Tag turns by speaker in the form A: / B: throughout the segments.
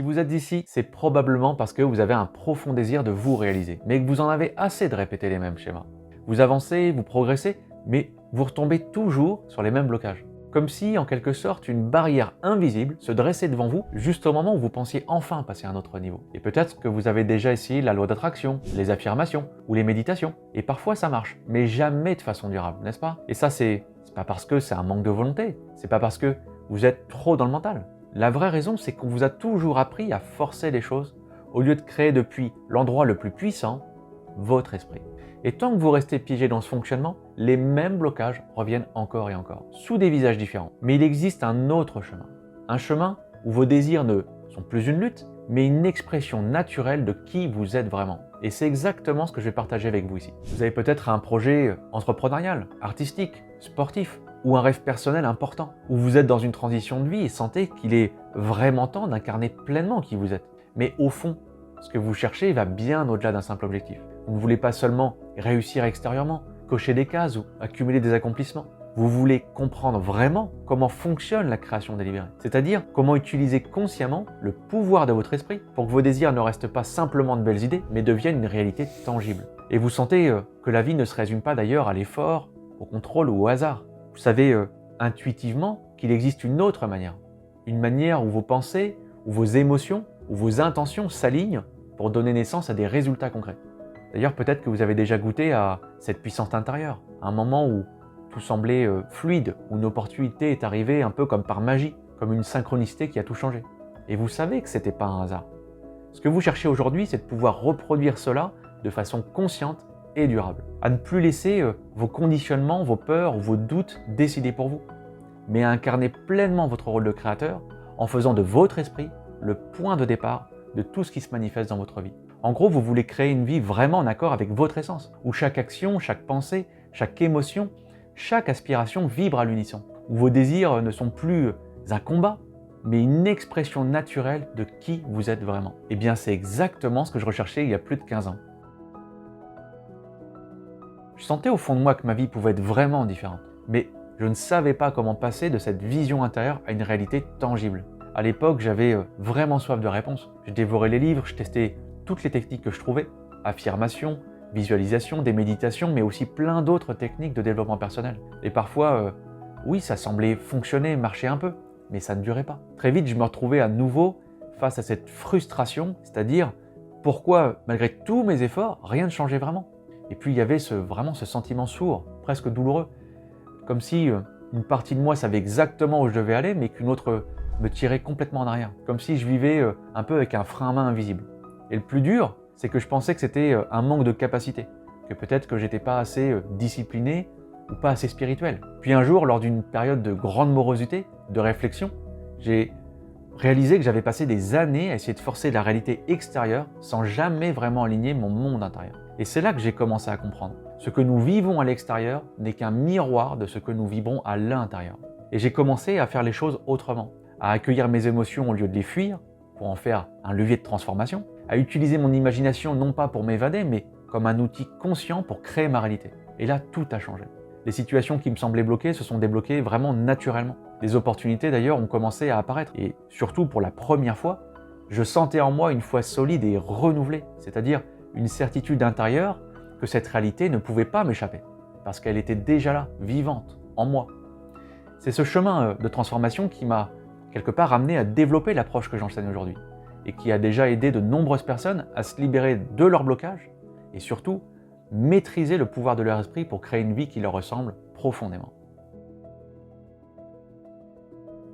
A: vous êtes ici, c'est probablement parce que vous avez un profond désir de vous réaliser, mais que vous en avez assez de répéter les mêmes schémas. Vous avancez, vous progressez, mais vous retombez toujours sur les mêmes blocages. Comme si, en quelque sorte, une barrière invisible se dressait devant vous juste au moment où vous pensiez enfin passer à un autre niveau. Et peut-être que vous avez déjà essayé la loi d'attraction, les affirmations ou les méditations. Et parfois ça marche, mais jamais de façon durable, n'est-ce pas? Et ça, c'est pas parce que c'est un manque de volonté, c'est pas parce que vous êtes trop dans le mental. La vraie raison, c'est qu'on vous a toujours appris à forcer les choses au lieu de créer depuis l'endroit le plus puissant, votre esprit. Et tant que vous restez piégé dans ce fonctionnement, les mêmes blocages reviennent encore et encore, sous des visages différents. Mais il existe un autre chemin. Un chemin où vos désirs ne sont plus une lutte, mais une expression naturelle de qui vous êtes vraiment. Et c'est exactement ce que je vais partager avec vous ici. Vous avez peut-être un projet entrepreneurial, artistique, sportif, ou un rêve personnel important, où vous êtes dans une transition de vie et sentez qu'il est vraiment temps d'incarner pleinement qui vous êtes. Mais au fond, ce que vous cherchez va bien au-delà d'un simple objectif. Vous ne voulez pas seulement réussir extérieurement, cocher des cases ou accumuler des accomplissements. Vous voulez comprendre vraiment comment fonctionne la création délibérée, c'est-à-dire comment utiliser consciemment le pouvoir de votre esprit pour que vos désirs ne restent pas simplement de belles idées, mais deviennent une réalité tangible. Et vous sentez que la vie ne se résume pas d'ailleurs à l'effort, au contrôle ou au hasard. Vous savez intuitivement qu'il existe une autre manière. Une manière où vos pensées, où vos émotions, où vos intentions s'alignent pour donner naissance à des résultats concrets. D'ailleurs, peut-être que vous avez déjà goûté à cette puissance intérieure, à un moment où tout semblait fluide, où une opportunité est arrivée un peu comme par magie, comme une synchronicité qui a tout changé. Et vous savez que ce n'était pas un hasard. Ce que vous cherchez aujourd'hui, c'est de pouvoir reproduire cela de façon consciente et durable. À ne plus laisser vos conditionnements, vos peurs ou vos doutes décider pour vous, mais à incarner pleinement votre rôle de créateur en faisant de votre esprit le point de départ de tout ce qui se manifeste dans votre vie. En gros, vous voulez créer une vie vraiment en accord avec votre essence, où chaque action, chaque pensée, chaque émotion, chaque aspiration vibre à l'unisson, où vos désirs ne sont plus un combat, mais une expression naturelle de qui vous êtes vraiment. Eh bien, c'est exactement ce que je recherchais il y a plus de 15 ans. Je sentais au fond de moi que ma vie pouvait être vraiment différente, mais je ne savais pas comment passer de cette vision intérieure à une réalité tangible. À l'époque, j'avais vraiment soif de réponses. Je dévorais les livres, je testais toutes les techniques que je trouvais, affirmation, visualisation, des méditations, mais aussi plein d'autres techniques de développement personnel. Et parfois, oui, ça semblait fonctionner, marcher un peu, mais ça ne durait pas. Très vite, je me retrouvais à nouveau face à cette frustration, c'est-à-dire pourquoi, malgré tous mes efforts, rien ne changeait vraiment. Et puis il y avait vraiment ce sentiment sourd, presque douloureux, comme si une partie de moi savait exactement où je devais aller, mais qu'une autre me tirait complètement en arrière, comme si je vivais un peu avec un frein à main invisible. Et le plus dur, c'est que je pensais que c'était un manque de capacité, que peut-être que j'étais pas assez discipliné ou pas assez spirituel. Puis un jour, lors d'une période de grande morosité, de réflexion, j'ai réalisé que j'avais passé des années à essayer de forcer la réalité extérieure sans jamais vraiment aligner mon monde intérieur. Et c'est là que j'ai commencé à comprendre. Ce que nous vivons à l'extérieur n'est qu'un miroir de ce que nous vibrons à l'intérieur. Et j'ai commencé à faire les choses autrement, à accueillir mes émotions au lieu de les fuir, pour en faire un levier de transformation, à utiliser mon imagination non pas pour m'évader, mais comme un outil conscient pour créer ma réalité. Et là, tout a changé. Les situations qui me semblaient bloquées se sont débloquées vraiment naturellement. Les opportunités d'ailleurs ont commencé à apparaître. Et surtout, pour la première fois, je sentais en moi une foi solide et renouvelée, c'est-à-dire une certitude intérieure que cette réalité ne pouvait pas m'échapper, parce qu'elle était déjà là, vivante, en moi. C'est ce chemin de transformation qui m'a quelque part amené à développer l'approche que j'enseigne aujourd'hui, et qui a déjà aidé de nombreuses personnes à se libérer de leur blocage, et surtout, maîtriser le pouvoir de leur esprit pour créer une vie qui leur ressemble profondément.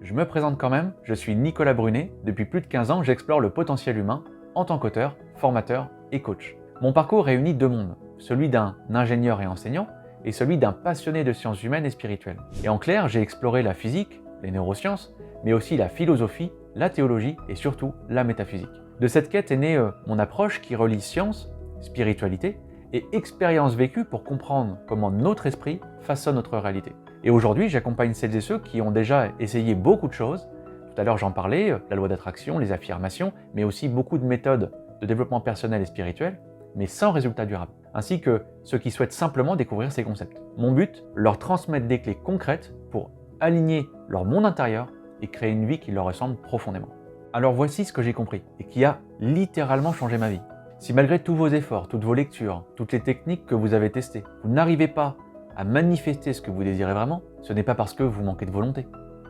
A: Je me présente quand même, je suis Nicolas Brunet, depuis plus de 15 ans j'explore le potentiel humain en tant qu'auteur, formateur et coach. Mon parcours réunit deux mondes, celui d'un ingénieur et enseignant et celui d'un passionné de sciences humaines et spirituelles. Et en clair, j'ai exploré la physique, les neurosciences, mais aussi la philosophie, la théologie et surtout la métaphysique. De cette quête est née mon approche qui relie science, spiritualité et expérience vécue pour comprendre comment notre esprit façonne notre réalité. Et aujourd'hui, j'accompagne celles et ceux qui ont déjà essayé beaucoup de choses. Tout à l'heure, j'en parlais, la loi d'attraction, les affirmations, mais aussi beaucoup de méthodes de développement personnel et spirituel, mais sans résultat durable, ainsi que ceux qui souhaitent simplement découvrir ces concepts. Mon but, leur transmettre des clés concrètes pour aligner leur monde intérieur et créer une vie qui leur ressemble profondément. Alors voici ce que j'ai compris et qui a littéralement changé ma vie. Si malgré tous vos efforts, toutes vos lectures, toutes les techniques que vous avez testées, vous n'arrivez pas à manifester ce que vous désirez vraiment, ce n'est pas parce que vous manquez de volonté,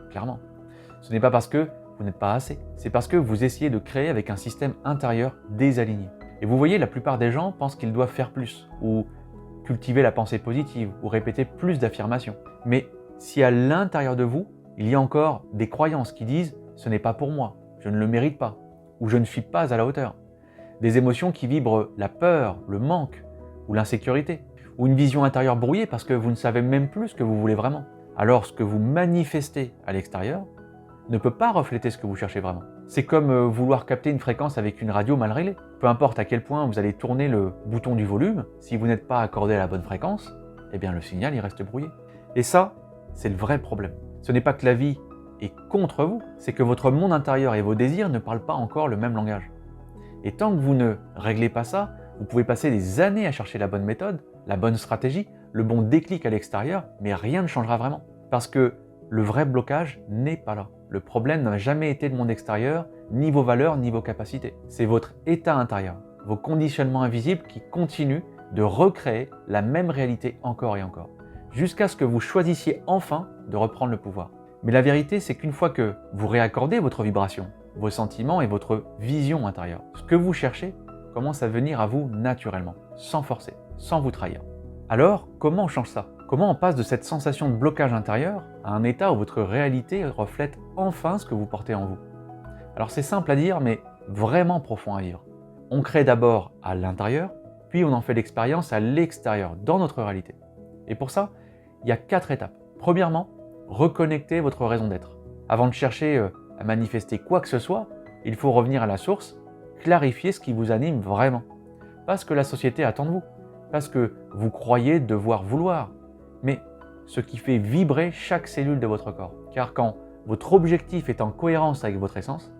A: clairement. Ce n'est pas parce que vous n'êtes pas assez, c'est parce que vous essayez de créer avec un système intérieur désaligné. Et vous voyez, la plupart des gens pensent qu'ils doivent faire plus, ou cultiver la pensée positive, ou répéter plus d'affirmations. Mais si à l'intérieur de vous, il y a encore des croyances qui disent « ce n'est pas pour moi, je ne le mérite pas » ou « je ne suis pas à la hauteur », des émotions qui vibrent la peur, le manque ou l'insécurité, ou une vision intérieure brouillée parce que vous ne savez même plus ce que vous voulez vraiment. Alors ce que vous manifestez à l'extérieur ne peut pas refléter ce que vous cherchez vraiment. C'est comme vouloir capter une fréquence avec une radio mal réglée. Peu importe à quel point vous allez tourner le bouton du volume, si vous n'êtes pas accordé à la bonne fréquence, eh bien le signal il reste brouillé. Et ça, c'est le vrai problème. Ce n'est pas que la vie est contre vous, c'est que votre monde intérieur et vos désirs ne parlent pas encore le même langage. Et tant que vous ne réglez pas ça, vous pouvez passer des années à chercher la bonne méthode, la bonne stratégie, le bon déclic à l'extérieur, mais rien ne changera vraiment. Parce que le vrai blocage n'est pas là. Le problème n'a jamais été le monde extérieur, ni vos valeurs, ni vos capacités. C'est votre état intérieur, vos conditionnements invisibles qui continuent de recréer la même réalité encore et encore, jusqu'à ce que vous choisissiez enfin de reprendre le pouvoir. Mais la vérité, c'est qu'une fois que vous réaccordez votre vibration, vos sentiments et votre vision intérieure, ce que vous cherchez commence à venir à vous naturellement, sans forcer, sans vous trahir. Alors, comment on change ça? Comment on passe de cette sensation de blocage intérieur à un état où votre réalité reflète enfin ce que vous portez en vous? Alors c'est simple à dire, mais vraiment profond à vivre. On crée d'abord à l'intérieur, puis on en fait l'expérience à l'extérieur, dans notre réalité. Et pour ça, il y a 4 étapes. Premièrement, reconnecter votre raison d'être. Avant de chercher à manifester quoi que ce soit, il faut revenir à la source, clarifier ce qui vous anime vraiment. Pas ce que la société attend de vous, pas ce que vous croyez devoir vouloir, mais ce qui fait vibrer chaque cellule de votre corps. Car quand votre objectif est en cohérence avec votre essence,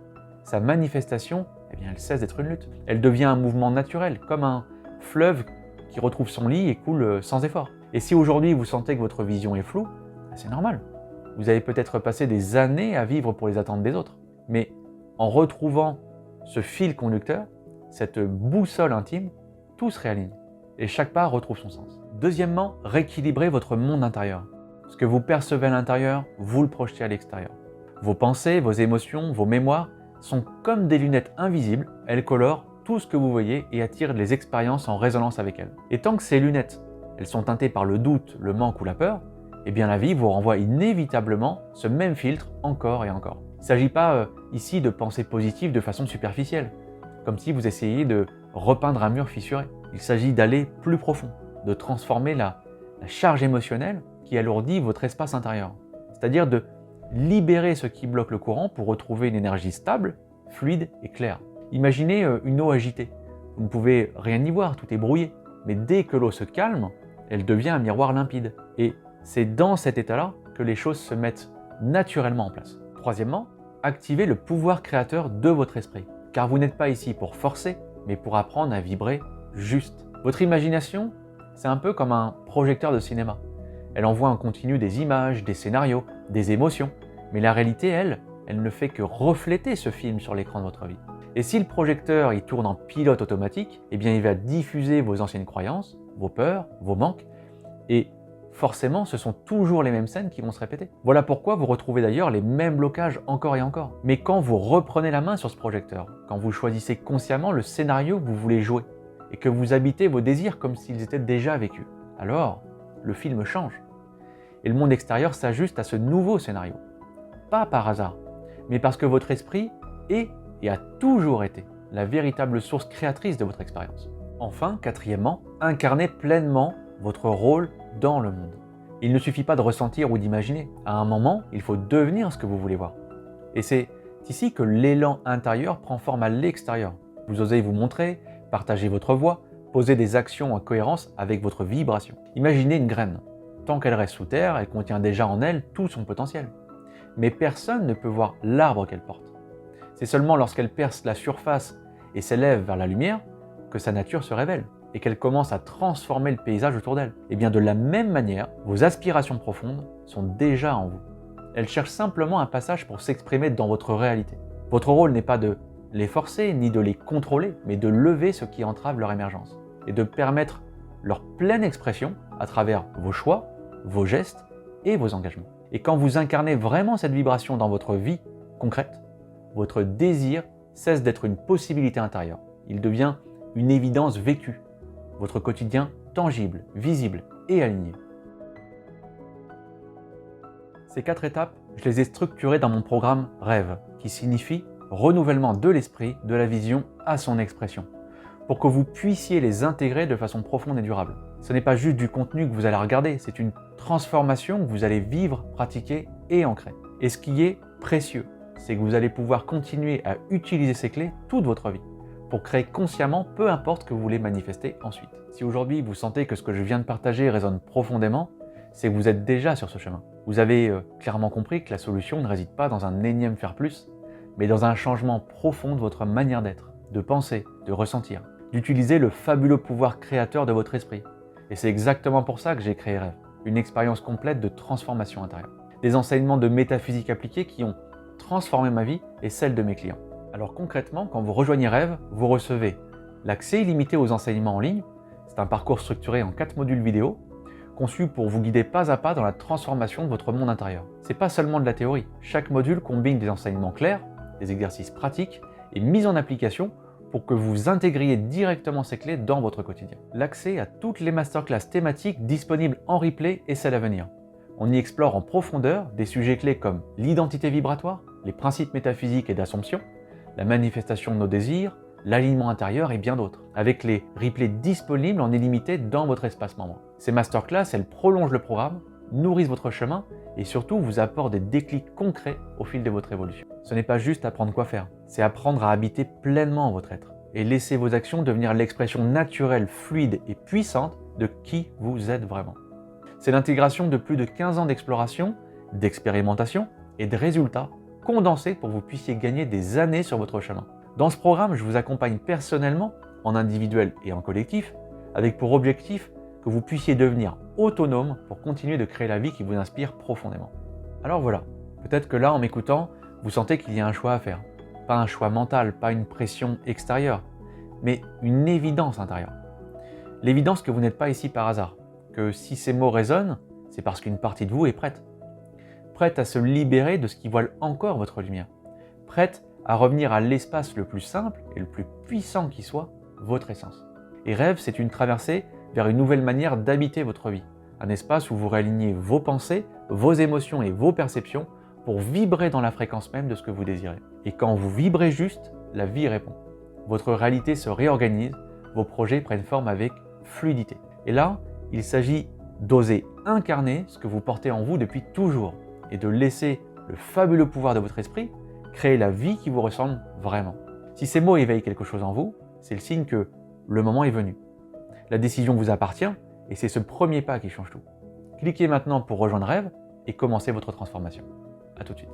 A: sa manifestation, eh bien, elle cesse d'être une lutte. Elle devient un mouvement naturel, comme un fleuve qui retrouve son lit et coule sans effort. Et si aujourd'hui vous sentez que votre vision est floue, c'est normal. Vous avez peut-être passé des années à vivre pour les attentes des autres. Mais en retrouvant ce fil conducteur, cette boussole intime, tout se réaligne et chaque pas retrouve son sens. Deuxièmement, rééquilibrez votre monde intérieur. Ce que vous percevez à l'intérieur, vous le projetez à l'extérieur. Vos pensées, vos émotions, vos mémoires sont comme des lunettes invisibles, elles colorent tout ce que vous voyez et attirent les expériences en résonance avec elles. Et tant que ces lunettes, elles sont teintées par le doute, le manque ou la peur, eh bien la vie vous renvoie inévitablement ce même filtre encore et encore. Il ne s'agit pas ici de penser positive de façon superficielle, comme si vous essayiez de repeindre un mur fissuré. Il s'agit d'aller plus profond, de transformer la charge émotionnelle qui alourdit votre espace intérieur. C'est-à-dire de libérer ce qui bloque le courant pour retrouver une énergie stable, fluide et claire. Imaginez une eau agitée. Vous ne pouvez rien y voir, tout est brouillé. Mais dès que l'eau se calme, elle devient un miroir limpide. Et c'est dans cet état-là que les choses se mettent naturellement en place. Troisièmement, activez le pouvoir créateur de votre esprit. Car vous n'êtes pas ici pour forcer, mais pour apprendre à vibrer juste. Votre imagination, c'est un peu comme un projecteur de cinéma. Elle envoie en continu des images, des scénarios, des émotions. Mais la réalité, elle ne fait que refléter ce film sur l'écran de votre vie. Et si le projecteur il tourne en pilote automatique, eh bien il va diffuser vos anciennes croyances, vos peurs, vos manques, et forcément ce sont toujours les mêmes scènes qui vont se répéter. Voilà pourquoi vous retrouvez d'ailleurs les mêmes blocages encore et encore. Mais quand vous reprenez la main sur ce projecteur, quand vous choisissez consciemment le scénario que vous voulez jouer, et que vous habitez vos désirs comme s'ils étaient déjà vécus, alors le film change. Et le monde extérieur s'ajuste à ce nouveau scénario. Pas par hasard, mais parce que votre esprit est et a toujours été la véritable source créatrice de votre expérience. Enfin, quatrièmement, incarnez pleinement votre rôle dans le monde. Il ne suffit pas de ressentir ou d'imaginer. À un moment, il faut devenir ce que vous voulez voir. Et c'est ici que l'élan intérieur prend forme à l'extérieur. Vous osez vous montrer, partager votre voix, poser des actions en cohérence avec votre vibration. Imaginez une graine. Tant qu'elle reste sous terre, elle contient déjà en elle tout son potentiel. Mais personne ne peut voir l'arbre qu'elle porte. C'est seulement lorsqu'elle perce la surface et s'élève vers la lumière que sa nature se révèle et qu'elle commence à transformer le paysage autour d'elle. Et bien de la même manière, vos aspirations profondes sont déjà en vous. Elles cherchent simplement un passage pour s'exprimer dans votre réalité. Votre rôle n'est pas de les forcer ni de les contrôler, mais de lever ce qui entrave leur émergence et de permettre leur pleine expression à travers vos choix, vos gestes et vos engagements. Et quand vous incarnez vraiment cette vibration dans votre vie concrète, votre désir cesse d'être une possibilité intérieure. Il devient une évidence vécue, votre quotidien tangible, visible et aligné. Ces 4 étapes, je les ai structurées dans mon programme Rêve, qui signifie renouvellement de l'esprit, de la vision à son expression, pour que vous puissiez les intégrer de façon profonde et durable. Ce n'est pas juste du contenu que vous allez regarder, c'est une transformation que vous allez vivre, pratiquer et ancrer. Et ce qui est précieux, c'est que vous allez pouvoir continuer à utiliser ces clés toute votre vie, pour créer consciemment peu importe ce que vous voulez manifester ensuite. Si aujourd'hui vous sentez que ce que je viens de partager résonne profondément, c'est que vous êtes déjà sur ce chemin. Vous avez clairement compris que la solution ne réside pas dans un énième faire plus, mais dans un changement profond de votre manière d'être, de penser, de ressentir, d'utiliser le fabuleux pouvoir créateur de votre esprit. Et c'est exactement pour ça que j'ai créé Rêve, une expérience complète de transformation intérieure. Des enseignements de métaphysique appliquée qui ont transformé ma vie et celle de mes clients. Alors concrètement, quand vous rejoignez Rêve, vous recevez l'accès illimité aux enseignements en ligne. C'est un parcours structuré en 4 modules vidéo, conçu pour vous guider pas à pas dans la transformation de votre monde intérieur. C'est pas seulement de la théorie. Chaque module combine des enseignements clairs, des exercices pratiques et mis en application pour que vous intégriez directement ces clés dans votre quotidien. L'accès à toutes les masterclass thématiques disponibles en replay et celles à venir. On y explore en profondeur des sujets clés comme l'identité vibratoire, les principes métaphysiques et d'assomption, la manifestation de nos désirs, l'alignement intérieur et bien d'autres, avec les replays disponibles en illimité dans votre espace membre. Ces masterclass, elles prolongent le programme, nourrissent votre chemin et surtout vous apportent des déclics concrets au fil de votre évolution. Ce n'est pas juste apprendre quoi faire, c'est apprendre à habiter pleinement votre être et laisser vos actions devenir l'expression naturelle, fluide et puissante de qui vous êtes vraiment. C'est l'intégration de plus de 15 ans d'exploration, d'expérimentation et de résultats condensés pour que vous puissiez gagner des années sur votre chemin. Dans ce programme, je vous accompagne personnellement, en individuel et en collectif, avec pour objectif que vous puissiez devenir autonome pour continuer de créer la vie qui vous inspire profondément. Alors voilà, peut-être que là, en m'écoutant, vous sentez qu'il y a un choix à faire. Pas un choix mental, pas une pression extérieure, mais une évidence intérieure. L'évidence que vous n'êtes pas ici par hasard, que si ces mots résonnent, c'est parce qu'une partie de vous est prête. Prête à se libérer de ce qui voile encore votre lumière. Prête à revenir à l'espace le plus simple et le plus puissant qui soit, votre essence. Et Rêve, c'est une traversée vers une nouvelle manière d'habiter votre vie. Un espace où vous réalignez vos pensées, vos émotions et vos perceptions pour vibrer dans la fréquence même de ce que vous désirez. Et quand vous vibrez juste, la vie répond. Votre réalité se réorganise, vos projets prennent forme avec fluidité. Et là, il s'agit d'oser incarner ce que vous portez en vous depuis toujours et de laisser le fabuleux pouvoir de votre esprit créer la vie qui vous ressemble vraiment. Si ces mots éveillent quelque chose en vous, c'est le signe que le moment est venu. La décision vous appartient et c'est ce premier pas qui change tout. Cliquez maintenant pour rejoindre Rêve et commencez votre transformation. À tout de suite.